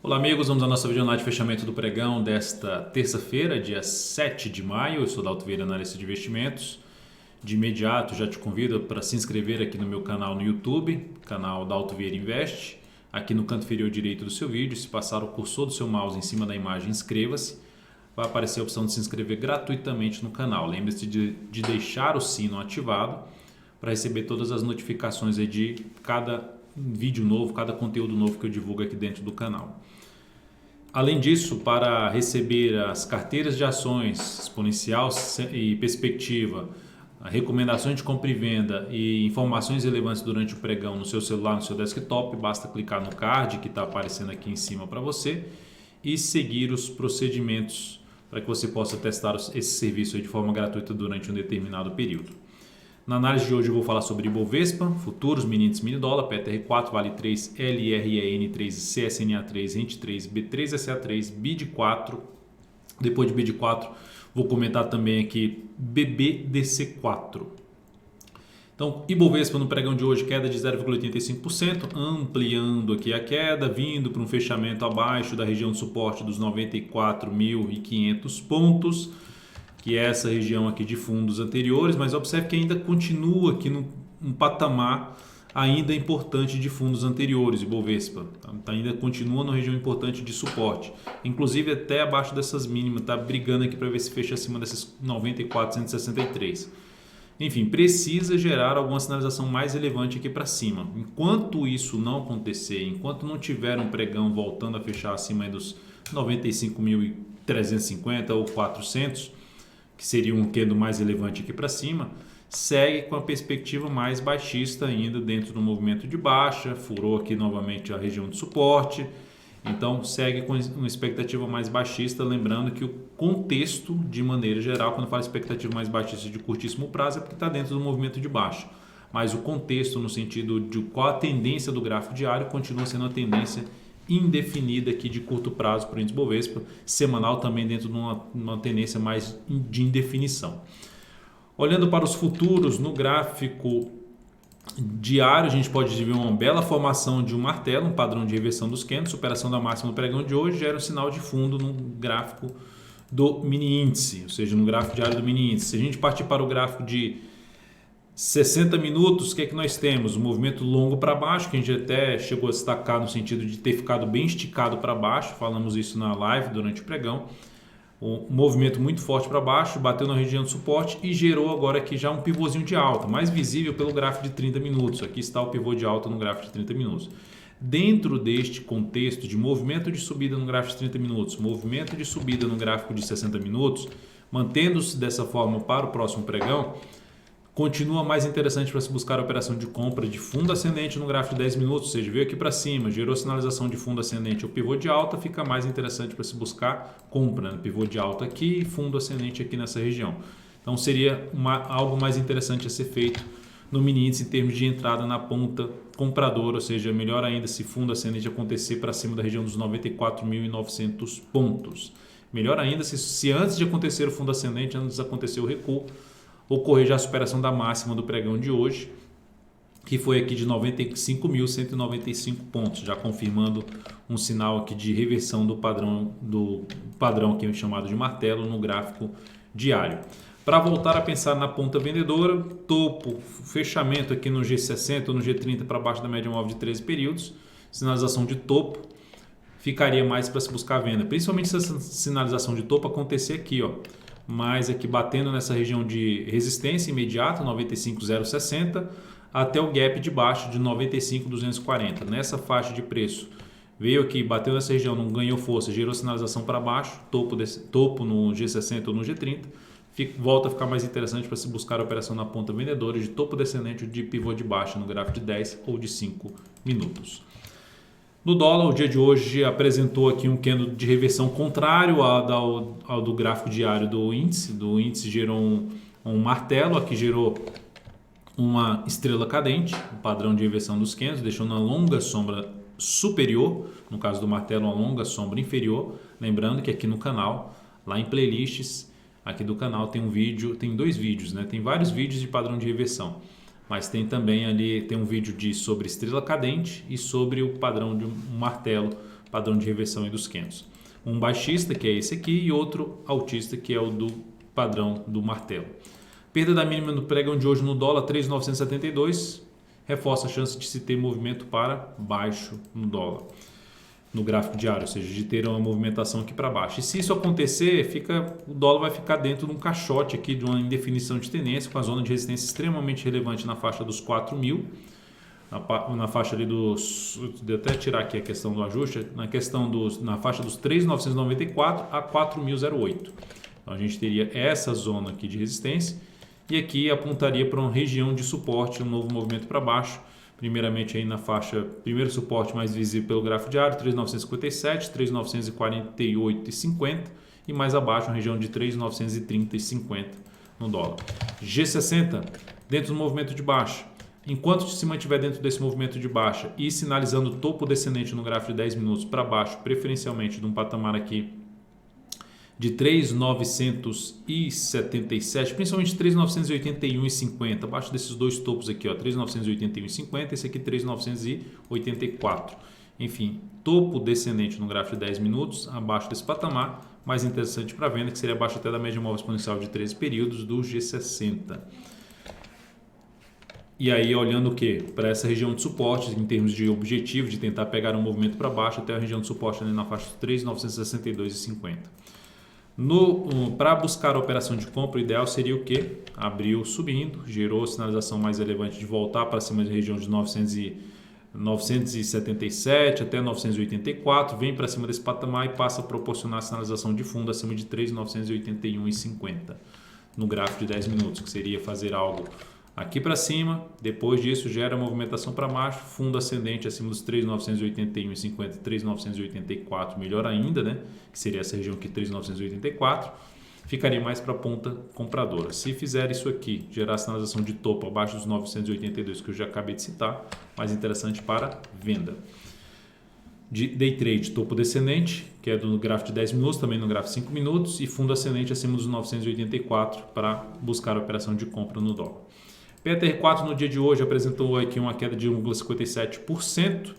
Olá amigos, vamos à nossa videoanálise de fechamento do pregão desta terça-feira, dia 7 de maio. Eu sou Dalto Vieira, analista de investimentos. De imediato já te convido para se inscrever aqui no meu canal no YouTube, canal Dalto Vieira Invest. Aqui no canto inferior direito do seu vídeo, se passar o cursor do seu mouse em cima da imagem, inscreva-se. Vai aparecer a opção de se inscrever gratuitamente no canal. Lembre-se de deixar o sino ativado para receber todas as notificações aí de cada vídeo novo, cada conteúdo novo que eu divulgo aqui dentro do canal. Além disso, para receber as carteiras de ações exponencial e perspectiva, recomendações de compra e venda e informações relevantes durante o pregão no seu celular, no seu desktop, basta clicar no card que está aparecendo aqui em cima para você e seguir os procedimentos para que você possa testar esse serviço aí de forma gratuita durante um determinado período. Na análise de hoje eu vou falar sobre Ibovespa, futuros, mini índice, mini dólar, PTR4, Vale 3, LREN3, CSNA3, Rente 3, B3SA3, BID4. Depois de BID4 vou comentar também aqui BBDC4. Então, Ibovespa no pregão de hoje, queda de 0,85%, ampliando aqui a queda, vindo para um fechamento abaixo da região de suporte dos 94.500 pontos, que é essa região aqui de fundos anteriores, mas observe que ainda continua aqui num patamar ainda importante de fundos anteriores, Ibovespa. Ainda continua numa região importante de suporte, inclusive até abaixo dessas mínimas, está brigando aqui para ver se fecha acima desses 94.163. Enfim, precisa gerar alguma sinalização mais relevante aqui para cima. Enquanto isso não acontecer, enquanto não tiver um pregão voltando a fechar acima dos 95.350 ou 400, que seria um quedo mais relevante aqui para cima, segue com a perspectiva mais baixista ainda dentro do movimento de baixa, furou aqui novamente a região de suporte, então segue com uma expectativa mais baixista, lembrando que o contexto de maneira geral, quando fala expectativa mais baixista de curtíssimo prazo, é porque está dentro do movimento de baixa, mas o contexto no sentido de qual a tendência do gráfico diário continua sendo uma tendência indefinida aqui de curto prazo para o índice Bovespa, semanal também dentro de uma tendência mais de indefinição. Olhando para os futuros, no gráfico diário, a gente pode ver uma bela formação de um martelo, um padrão de reversão dos candles, superação da máxima do pregão de hoje, gera um sinal de fundo no gráfico do mini índice, ou seja, no gráfico diário do mini índice. Se a gente partir para o gráfico de 60 minutos, o que é que nós temos? Um movimento longo para baixo, que a gente até chegou a destacar no sentido de ter ficado bem esticado para baixo, falamos isso na live durante o pregão. Um movimento muito forte para baixo, bateu na região de suporte e gerou agora aqui já um pivôzinho de alta, mais visível pelo gráfico de 30 minutos. Aqui está o pivô de alta no gráfico de 30 minutos. Dentro deste contexto de movimento de subida no gráfico de 30 minutos, movimento de subida no gráfico de 60 minutos, mantendo-se dessa forma para o próximo pregão, continua mais interessante para se buscar a operação de compra de fundo ascendente no gráfico de 10 minutos, ou seja, veio aqui para cima, gerou sinalização de fundo ascendente ou pivô de alta, fica mais interessante para se buscar compra, né? Pivô de alta aqui e fundo ascendente aqui nessa região. Então seria algo mais interessante a ser feito no mini índice em termos de entrada na ponta compradora, ou seja, melhor ainda se fundo ascendente acontecer para cima da região dos 94.900 pontos. Melhor ainda se antes de acontecer o fundo ascendente, antes de acontecer o recuo, ocorrer já a superação da máxima do pregão de hoje, que foi aqui de 95.195 pontos, já confirmando um sinal aqui de reversão do padrão aqui chamado de martelo no gráfico diário. Para voltar a pensar na ponta vendedora, topo, fechamento aqui no G60 ou no G30 para baixo da média móvel de 13 períodos, sinalização de topo, ficaria mais para se buscar a venda, principalmente se essa sinalização de topo acontecer aqui, ó, mas aqui batendo nessa região de resistência imediata, 95.060, até o gap de baixo de 95.240. Nessa faixa de preço, veio aqui, bateu nessa região, não ganhou força, gerou sinalização para baixo, topo no G60 ou no G30, volta a ficar mais interessante para se buscar a operação na ponta vendedora de topo descendente ou de pivô de baixa no gráfico de 10 ou de 5 minutos. No dólar, o dia de hoje apresentou aqui um candle de reversão contrário ao do gráfico diário do índice. Do índice gerou um martelo, aqui gerou uma estrela cadente, o padrão de reversão dos candles, deixou uma longa sombra superior, no caso do martelo, uma longa sombra inferior. Lembrando que aqui no canal, lá em playlists, aqui do canal tem dois vídeos, né? Tem vários vídeos de padrão de reversão. Mas tem também ali, tem um vídeo sobre estrela cadente e sobre o padrão de um martelo padrão de reversão aí dos candles. Um baixista, que é esse aqui, e outro altista, que é o do padrão do martelo. Perda da mínima no pregão de hoje no dólar, 3.972, reforça a chance de se ter movimento para baixo no dólar, no gráfico diário, ou seja, de ter uma movimentação aqui para baixo. E se isso acontecer, o dólar vai ficar dentro de um caixote aqui, de uma indefinição de tendência, com a zona de resistência extremamente relevante na faixa dos 4.000, na faixa ali dos, vou até tirar aqui a questão do ajuste, na faixa dos 3.994 a 4.008. Então a gente teria essa zona aqui de resistência e aqui apontaria para uma região de suporte, um novo movimento para baixo, primeiramente aí na faixa, primeiro suporte mais visível pelo gráfico diário, 3.957, 3.948,50 e mais abaixo uma região de 3.930,50 no dólar. G60 dentro do movimento de baixa. Enquanto se mantiver dentro desse movimento de baixa e sinalizando topo descendente no gráfico de 10 minutos para baixo, preferencialmente de um patamar aqui de 3.977, principalmente 3.981,50, abaixo desses dois topos aqui, 3.981,50, esse aqui 3.984. Enfim, topo descendente no gráfico de 10 minutos, abaixo desse patamar, mais interessante para venda, que seria abaixo até da média móvel exponencial de 13 períodos do G60. E aí, olhando o que? Para essa região de suporte, em termos de objetivo, de tentar pegar um movimento para baixo até a região de suporte ali na faixa de 3.962,50. Para buscar a operação de compra, o ideal seria o que? Abriu subindo, gerou sinalização mais relevante de voltar para cima da região de 977 até 984, vem para cima desse patamar e passa a proporcionar sinalização de fundo acima de 3.981,50 no gráfico de 10 minutos, que seria fazer algo aqui para cima, depois disso gera movimentação para baixo, fundo ascendente acima dos 3.981,50 e 3.984, melhor ainda, né? Que seria essa região aqui, 3.984, ficaria mais para a ponta compradora. Se fizer isso aqui, gerar sinalização de topo abaixo dos 982 que eu já acabei de citar, mais interessante para venda. De day trade, topo descendente, que é do gráfico de 10 minutos, também no gráfico de 5 minutos, e fundo ascendente acima dos 984 para buscar a operação de compra no dólar. PTR4 no dia de hoje apresentou aqui uma queda de 1,57%,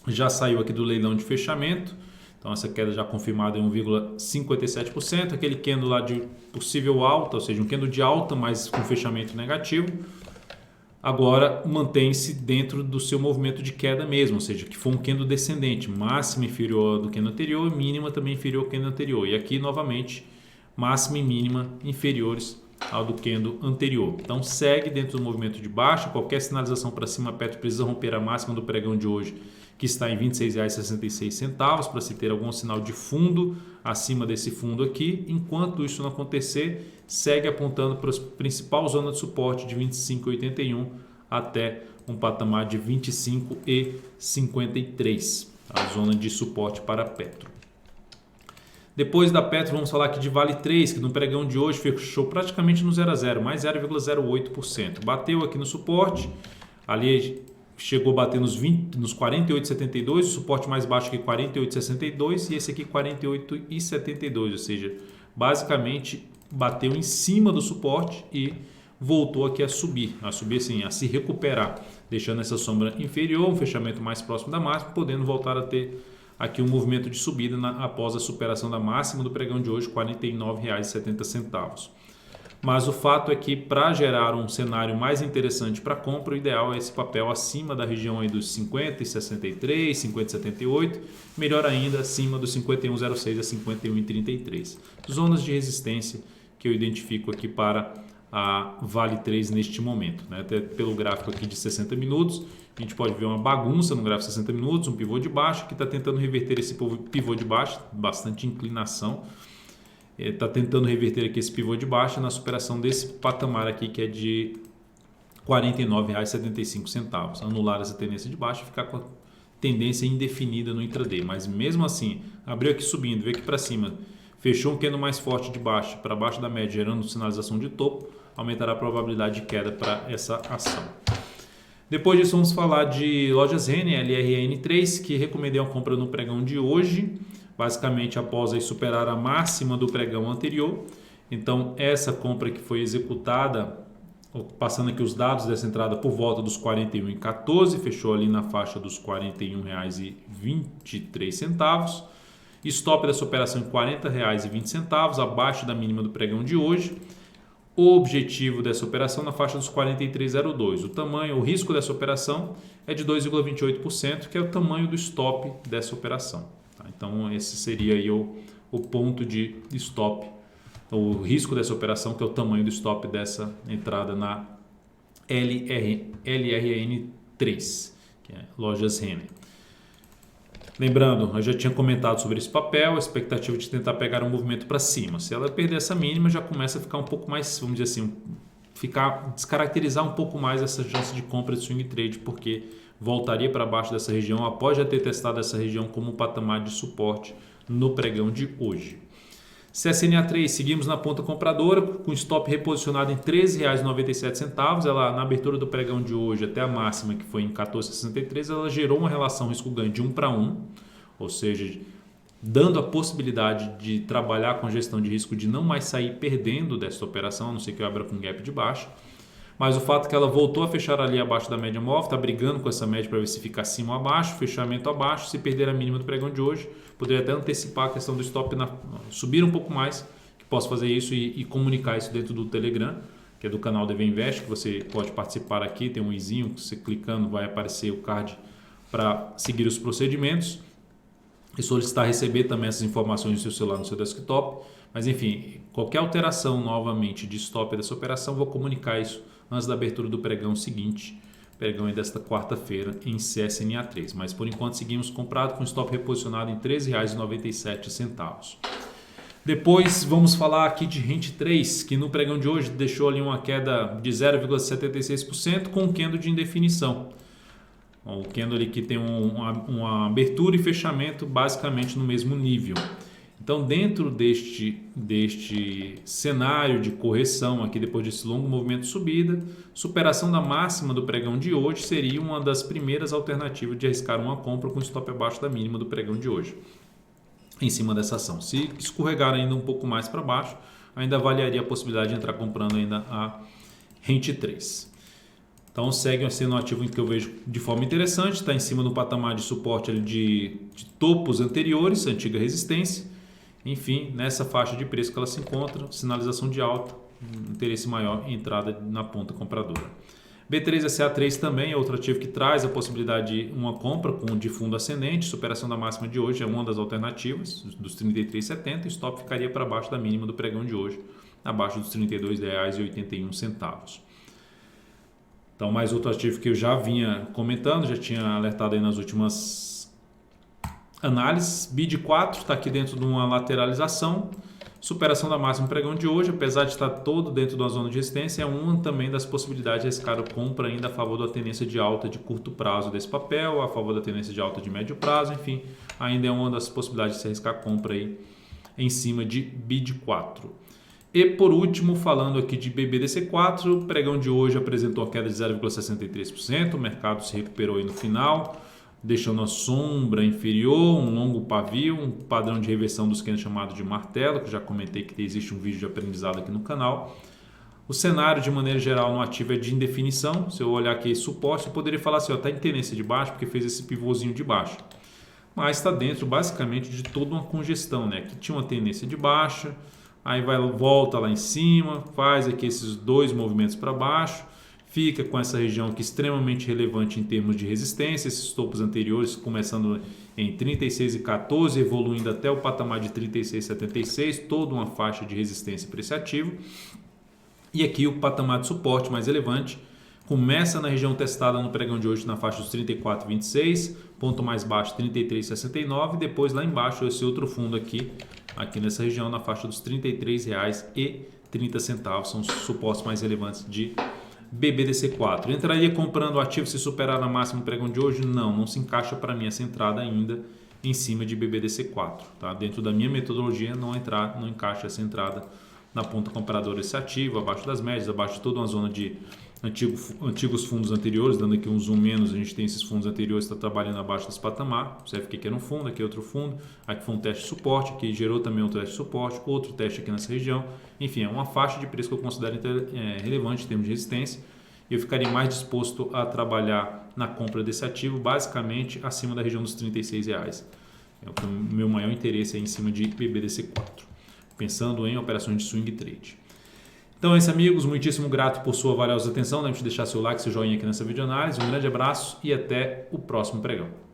já saiu aqui do leilão de fechamento, então essa queda já confirmada em 1,57%, aquele candle lá de possível alta, ou seja, um candle de alta, mas com fechamento negativo, agora mantém-se dentro do seu movimento de queda mesmo, ou seja, que foi um candle descendente, máxima inferior do candle anterior, mínima também inferior ao candle anterior, e aqui novamente máxima e mínima inferiores ao do candle anterior. Então segue dentro do movimento de baixa, qualquer sinalização para cima, Petro precisa romper a máxima do pregão de hoje, que está em R$ 26,66, para se ter algum sinal de fundo acima desse fundo aqui. Enquanto isso não acontecer, segue apontando para a principal zona de suporte de 25,81 até um patamar de 25,53, a zona de suporte para Petro. Depois da Petro, vamos falar aqui de Vale 3, que no pregão de hoje fechou praticamente no 0 a 0, mais 0,08%. Bateu aqui no suporte, ali chegou a bater nos 48,72, o suporte mais baixo aqui 48,62 e esse aqui 48,72, ou seja, basicamente bateu em cima do suporte e voltou aqui a subir assim, a se recuperar, deixando essa sombra inferior, um fechamento mais próximo da máxima, podendo voltar a ter aqui um movimento de subida após a superação da máxima do pregão de hoje, R$ 49,70. Mas o fato é que para gerar um cenário mais interessante para compra, o ideal é esse papel acima da região aí dos 50,63, 50,78, melhor ainda acima dos 51,06 a 51,33. Zonas de resistência que eu identifico aqui para a Vale 3 neste momento, né? Até pelo gráfico aqui de 60 minutos, a gente pode ver uma bagunça no gráfico de 60 minutos, um pivô de baixa que está tentando reverter esse pivô de baixa, bastante inclinação, está tentando reverter aqui esse pivô de baixa na superação desse patamar aqui que é de R$ 49,75, anular essa tendência de baixa e ficar com a tendência indefinida no intraday, mas mesmo assim, abriu aqui subindo, veio aqui para cima, fechou um candle mais forte de baixo para baixo da média, gerando sinalização de topo, aumentará a probabilidade de queda para essa ação. Depois disso, vamos falar de lojas Renner, LRN3, que recomendei uma compra no pregão de hoje, basicamente após aí superar a máxima do pregão anterior. Então, essa compra que foi executada passando aqui os dados dessa entrada por volta dos R$ 41,14, fechou ali na faixa dos R$ 41,23. Stop dessa operação em R$ 40,20, abaixo da mínima do pregão de hoje. O objetivo dessa operação na faixa dos 43,02. O risco dessa operação é de 2,28%, que é o tamanho do stop dessa operação. Tá? Então esse seria aí o ponto de stop, o risco dessa operação, que é o tamanho do stop dessa entrada na LRN3, que é Lojas Renner. Lembrando, eu já tinha comentado sobre esse papel, a expectativa de tentar pegar um movimento para cima. Se ela perder essa mínima, já começa a ficar um pouco mais, vamos dizer assim, descaracterizar um pouco mais essa chance de compra de swing trade, porque voltaria para baixo dessa região após já ter testado essa região como um patamar de suporte no pregão de hoje. CSNA3, seguimos na ponta compradora, com stop reposicionado em R$ 13,97. Ela, na abertura do pregão de hoje, até a máxima, que foi em 14,63, ela gerou uma relação risco-ganho de 1 para 1, ou seja, dando a possibilidade de trabalhar com a gestão de risco de não mais sair perdendo dessa operação, a não ser que eu abra com gap de baixa. Mas o fato é que ela voltou a fechar ali abaixo da média móvel, está brigando com essa média para ver se fica acima ou abaixo, fechamento abaixo. Se perder a mínima do pregão de hoje, poderia até antecipar a questão do stop, subir um pouco mais, que posso fazer isso e comunicar isso dentro do Telegram, que é do canal DV Invest, que você pode participar aqui, tem um izinho, que você clicando vai aparecer o card para seguir os procedimentos e solicitar receber também essas informações no seu celular, no seu desktop. Mas enfim, qualquer alteração novamente de stop dessa operação, vou comunicar isso antes da abertura do pregão seguinte, pregão desta quarta-feira em CSNA3. Mas por enquanto seguimos comprado com stop reposicionado em R$ 13,97. Depois vamos falar aqui de Rent 3, que no pregão de hoje deixou ali uma queda de 0,76% com um candle de indefinição. O candle ali que tem uma abertura e fechamento basicamente no mesmo nível. Então, dentro deste cenário de correção aqui, depois desse longo movimento de subida, superação da máxima do pregão de hoje seria uma das primeiras alternativas de arriscar uma compra com stop abaixo da mínima do pregão de hoje, em cima dessa ação. Se escorregar ainda um pouco mais para baixo, ainda avaliaria a possibilidade de entrar comprando ainda a Rent 3. Então, segue sendo um ativo que eu vejo de forma interessante, está em cima do patamar de suporte ali de topos anteriores, antiga resistência. Enfim, nessa faixa de preço que ela se encontra, sinalização de alta, interesse maior em entrada na ponta compradora. B3SA3 também é outro ativo que traz a possibilidade de uma compra de fundo ascendente, superação da máxima de hoje é uma das alternativas, dos R$ 33,70, e stop ficaria para baixo da mínima do pregão de hoje, abaixo dos R$ 32,81. Então, mais outro ativo que eu já vinha comentando, já tinha alertado aí nas últimas análises. BID 4 está aqui dentro de uma lateralização, superação da máxima pregão de hoje, apesar de estar todo dentro de uma zona de resistência, é uma também das possibilidades de arriscar compra ainda a favor da tendência de alta de curto prazo desse papel, a favor da tendência de alta de médio prazo, enfim, ainda é uma das possibilidades de se arriscar compra aí em cima de BID 4. E por último, falando aqui de BBDC4, o pregão de hoje apresentou a queda de 0,63%, o mercado se recuperou aí no final, deixando a sombra inferior, um longo pavio, um padrão de reversão dos candles chamado de martelo, que já comentei que existe um vídeo de aprendizado aqui no canal. O cenário, de maneira geral, no ativo é de indefinição. Se eu olhar aqui suporte, eu poderia falar assim, está em tendência de baixo, porque fez esse pivôzinho de baixo. Mas está dentro, basicamente, de toda uma congestão, né? Que tinha uma tendência de baixa, aí volta lá em cima, faz aqui esses dois movimentos para baixo, fica com essa região aqui extremamente relevante em termos de resistência, esses topos anteriores começando em 36,14, evoluindo até o patamar de 36,76, toda uma faixa de resistência para esse ativo. E aqui o patamar de suporte mais relevante começa na região testada no pregão de hoje na faixa dos 34,26, ponto mais baixo 33,69, e depois lá embaixo esse outro fundo aqui nessa região na faixa dos R$ 33,30, são os suportes mais relevantes de BBDC4. Entraria comprando o ativo se superar na máxima no pregão de hoje? Não se encaixa para mim essa entrada ainda em cima de BBDC4. Tá? Dentro da minha metodologia não encaixa essa entrada na ponta compradora esse ativo, abaixo das médias, abaixo de toda uma zona de antigos fundos anteriores, dando aqui um zoom menos, a gente tem esses fundos anteriores que está trabalhando abaixo desse patamar. Você vê que aqui era um fundo, aqui é outro fundo, aqui foi um teste de suporte, aqui gerou também um teste de suporte, outro teste aqui nessa região. Enfim, é uma faixa de preço que eu considero relevante em termos de resistência. Eu ficaria mais disposto a trabalhar na compra desse ativo, basicamente acima da região dos R$36. É o meu maior interesse aí em cima de BBDC4, pensando em operações de swing trade. Então é isso, amigos. Muitíssimo grato por sua valiosa atenção. Lembre-se de deixar seu like, seu joinha aqui nessa videoanálise. Um grande abraço e até o próximo pregão.